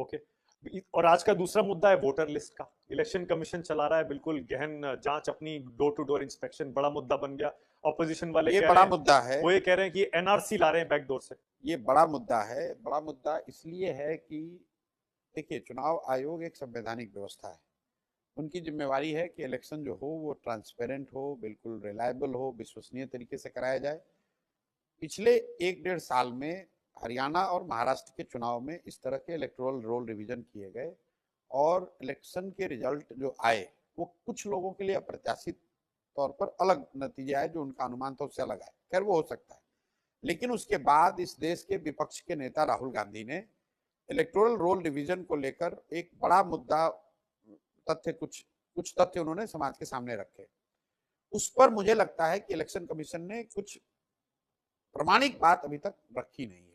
Okay. और आज का दूसरा मुद्दा है वोटर लिस्ट का। इलेक्शन कमीशन चला रहा है बिल्कुल गहन जांच, अपनी डोर टू डोर इंस्पेक्शन बड़ा मुद्दा बन गया। ऑपोजिशन वाले ये कह रहे बड़ा हैं, मुद्दा है। वो ये कह रहे हैं कि एनआरसी ला रहे हैं बैकडोर से। ये बड़ा मुद्दा है। बड़ा मुद्दा इसलिए है कि देखिए, चुनाव आयोग एक संवैधानिक व्यवस्था है। उनकी जिम्मेवारी है कि इलेक्शन जो हो वो ट्रांसपेरेंट हो, बिल्कुल रिलायबल हो, विश्वसनीय तरीके से कराया जाए। पिछले 1-1.5 साल में हरियाणा और महाराष्ट्र के चुनाव में इस तरह के इलेक्टोरल रोल रिवीजन किए गए और इलेक्शन के रिजल्ट जो आए वो कुछ लोगों के लिए अप्रत्याशित तौर पर अलग नतीजे आए, जो उनका अनुमान था उससे अलग आए। खैर, वो हो सकता है। लेकिन उसके बाद इस देश के विपक्ष के नेता राहुल गांधी ने इलेक्टोरल रोल डिवीजन को लेकर एक बड़ा मुद्दा, तथ्य कुछ कुछ तथ्य उन्होंने समाज के सामने रखे। उस पर मुझे लगता है कि इलेक्शन कमीशन ने कुछ प्रमाणिक बात अभी तक रखी नहीं है।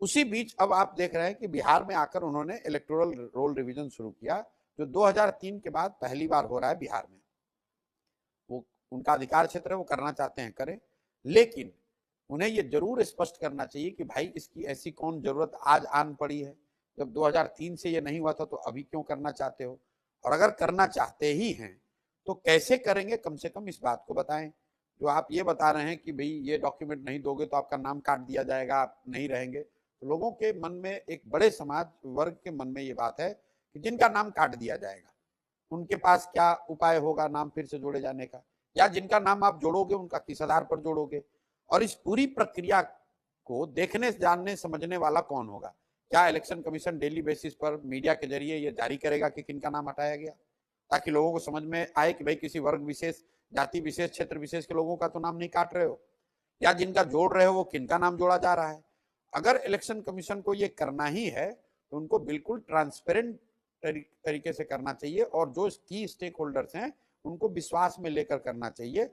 उसी बीच अब आप देख रहे हैं कि बिहार में आकर उन्होंने इलेक्टोरल रोल रिवीजन शुरू किया, जो 2003 के बाद पहली बार हो रहा है बिहार में। वो उनका अधिकार क्षेत्र है, वो करना चाहते हैं करें, लेकिन उन्हें ये जरूर स्पष्ट करना चाहिए कि भाई इसकी ऐसी कौन जरूरत आज आन पड़ी है। जब 2003 से ये नहीं हुआ था तो अभी क्यों करना चाहते हो, और अगर करना चाहते ही हैं तो कैसे करेंगे, कम से कम इस बात को बताएं। जो आप ये बता रहे हैं कि भाई ये डॉक्यूमेंट नहीं दोगे तो आपका नाम काट दिया जाएगा, आप नहीं रहेंगे, तो लोगों के मन में, एक बड़े समाज वर्ग के मन में ये बात है कि जिनका नाम काट दिया जाएगा उनके पास क्या उपाय होगा नाम फिर से जोड़े जाने का, या जिनका नाम आप जोड़ोगे उनका किस आधार पर जोड़ोगे, और इस पूरी प्रक्रिया को देखने, जानने, समझने वाला कौन होगा। क्या इलेक्शन कमीशन डेली बेसिस पर मीडिया के जरिए ये जारी करेगा कि किनका नाम हटाया गया, ताकि लोगों को समझ में आए कि भाई किसी वर्ग विशेष, जाति विशेष, क्षेत्र विशेष के लोगों का तो नाम नहीं काट रहे हो, या जिनका जोड़ रहे हो वो किनका नाम जोड़ा जा रहा है। अगर इलेक्शन कमीशन को ये करना ही है तो उनको बिल्कुल ट्रांसपेरेंट तरीके से करना चाहिए, और जो की स्टेक होल्डर्स हैं उनको विश्वास में लेकर करना चाहिए।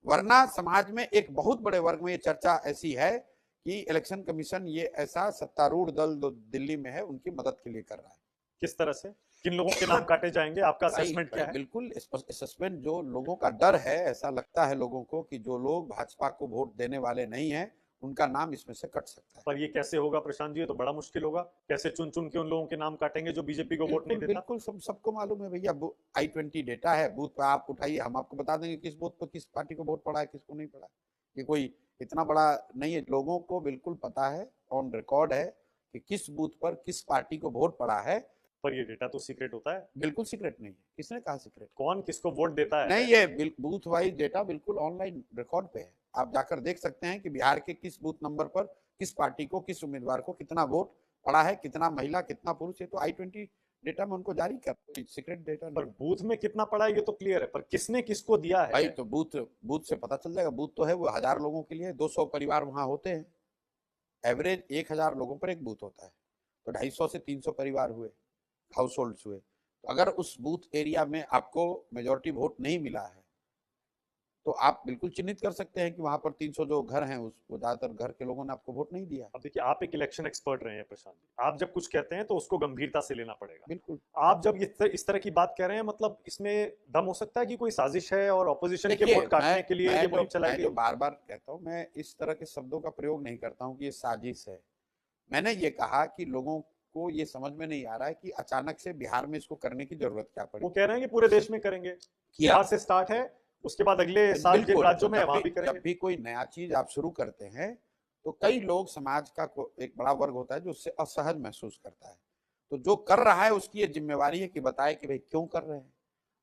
वरना समाज में एक बहुत बड़े वर्ग में ये चर्चा ऐसी है कि इलेक्शन कमीशन ये ऐसा सत्तारूढ़ दल जो दिल्ली में है उनकी मदद के लिए कर रहा है। किस तरह से, किन लोगों के नाम काटे जाएंगे, आपका भाई, असेसमेंट भाई क्या है? बिल्कुल असेसमेंट, जो लोगों का डर है, ऐसा लगता है लोगों को कि जो लोग भाजपा को वोट देने वाले नहीं है उनका नाम इसमें से कट सकता है। पर ये कैसे होगा प्रशांत जी? ये तो बड़ा मुश्किल होगा। कैसे चुन चुन के उन लोगों के नाम काटेंगे जो बीजेपी को वोट नहीं बिल्कुल देता? बिल्कुल, सबको मालूम है भैया। I-20 डेटा है, बूथ पे आप उठाइए, हम आपको बता देंगे किस बूथ पर किस पार्टी को वोट पड़ा है, किसको नहीं पड़ा है। ये कोई इतना बड़ा नहीं है, लोगों को बिल्कुल पता है, ऑन रिकॉर्ड है कि किस बूथ पर किस पार्टी को वोट पड़ा है। पर ये डेटा तो सीक्रेट होता है। बिल्कुल सीक्रेट नहीं है, किसने कहा सीक्रेट? कौन किसको वोट देता नहीं, है? ये बूथ वाइज डेटा बिल्कुल ऑनलाइन रिकॉर्ड पे है। आप जाकर देख सकते हैं कि बिहार के किस बूथ नंबर पर किस पार्टी को, किस उम्मीदवार को कितना वोट पड़ा है, कितना महिला कितना पुरुष है। तो I-20 डेटा में उनको जारी कर, सीक्रेट डेटा पर नहीं। बूथ में कितना पड़ा है ये तो क्लियर है, पर किसने किसको दिया भाई है? तो बूथ बूथ से पता चल जाएगा। बूथ तो है वो 1000 लोगों के लिए, 200 परिवार वहां होते हैं। एवरेज 1000 लोगों पर एक बूथ होता है, तो 250 से 300 परिवार हुए, हाउस होल्ड हुए। तो अगर उस बूथ एरिया में आपको मेजोरिटी वोट नहीं मिला है तो आप बिल्कुल चिन्हित कर सकते हैं कि वहां पर 300 जो घर हैं उस ज्यादातर घर के लोगों ने आपको वोट नहीं दिया। अब देखिए, आप एक इलेक्शन एक्सपर्ट रहे हैं प्रशांत जी, आप जब कुछ कहते हैं तो उसको गंभीरता से लेना पड़ेगा। बिल्कुल। आप जब इस तरह की बात कह रहे हैं, मतलब इसमें दम हो सकता है कि कोई साजिश है और ऑपोजिशन के देखिए, वोट काटने के लिए ये मुहिम चलाई मैं गई जो है? बार बार कहता हूँ, मैं इस तरह के शब्दों का प्रयोग नहीं करता हूँ कि ये साजिश है। मैंने ये कहा कि लोगों को ये समझ में नहीं आ रहा है कि अचानक से बिहार में इसको करने की जरूरत क्या पड़ी। वो कह रहे हैं कि पूरे देश में करेंगे, किया। बिहार से स्टार्ट है, उसके बाद अगले साल जिन बिल्कुल, तो राज्यों में है वहां भी जब करेंगे। भी कोई नया चीज आप शुरू करते हैं तो कई लोग, समाज का एक बड़ा वर्ग होता है जो उससे असहज महसूस करता है। तो जो कर रहा है उसकी ये जिम्मेवारी है कि बताए कि भाई क्यों कर रहे हैं,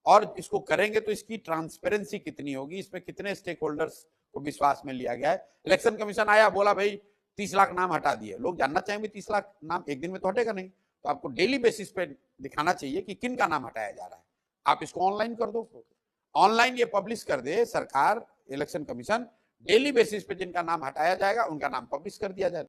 और इसको करेंगे तो इसकी ट्रांसपेरेंसी कितनी होगी, इसमें कितने स्टेक होल्डर्स को विश्वास में लिया गया है। इलेक्शन कमीशन आया, बोला भाई 30 लाख नाम हटा दिए, लोग जानना चाहेंगे 30 लाख नाम एक दिन में तो हटेगा नहीं, तो आपको डेली बेसिस पे दिखाना चाहिए कि किन का नाम हटाया जा रहा है। आप इसको ऑनलाइन कर दो, ऑनलाइन ये पब्लिश कर दे सरकार, इलेक्शन कमीशन, डेली बेसिस पे जिनका नाम हटाया जाएगा उनका नाम पब्लिश कर दिया जाए।